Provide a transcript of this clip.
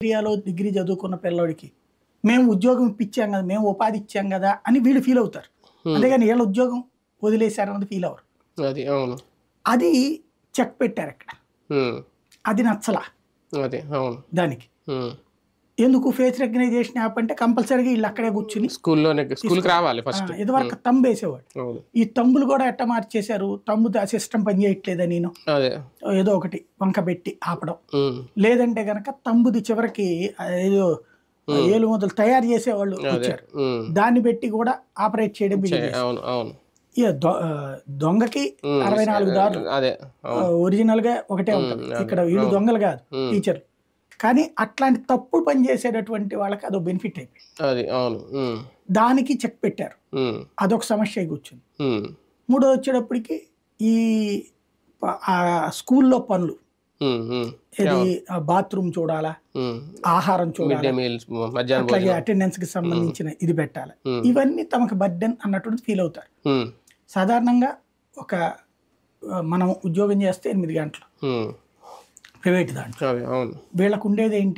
ఏరియాలో డిగ్రీ చదువుకున్న పిల్లోడికి మేము ఉద్యోగం ఇప్పించాం కదా, మేము ఉపాధి ఇచ్చాం కదా అని వీళ్ళు ఫీల్ అవుతారు. అంతేగాని వీళ్ళ ఉద్యోగం వదిలేశారన్నది ఫీల్ అవ్వరు. అది చెక్ పెట్టారు అక్కడ. అది నచ్చలా దానికి. ఎందుకు ఫేస్ రికగ్నైజేషన్ యాప్ అంటే కంపల్సరీగా వీళ్ళు అక్కడే కూర్చుని ఇదివరకు తంబు వేసేవాడు. ఈ తంబులు కూడా ఎట్ట మార్చేశారు, తంబు సిస్టమ్ పని చేయట్లేదని నేను ఏదో ఒకటి వంక పెట్టి ఆపడం, లేదంటే గనక తంబుది చివరికి ఏదో ఏలు మొదలు తయారు చేసేవాళ్ళు వచ్చారు, దాన్ని పెట్టి కూడా ఆపరేట్ చేయడం బిగిన్. దొంగకి 64 దారులు, ఒరిజినల్ గా ఒకటే ఉంటుంది. ఇక్కడ వీళ్ళు దొంగలు కాదు, టీచర్లు. కానీ అట్లాంటి తప్పుడు పని చేసేటటువంటి వాళ్ళకి అదో బెనిఫిట్ అయిపోయింది. దానికి చెక్ పెట్టారు, అదొక సమస్య కూర్చుంది. మూడో వచ్చేటప్పటికి ఈ స్కూల్లో పనులు, ఇది బాత్రూమ్ చూడాలా, ఆహారం చూడాలి, అట్లాగే అటెండెన్స్ కి సంబంధించిన ఇది పెట్టాలి, ఇవన్నీ తమకు బర్డెన్ అన్నటువంటి ఫీల్ అవుతారు. సాధారణంగా మనం ఉద్యోగం చేస్తే 8 గంటలు ప్రైవేట్ దాంట్లో, వీళ్ళకు ఉండేది ఏంటి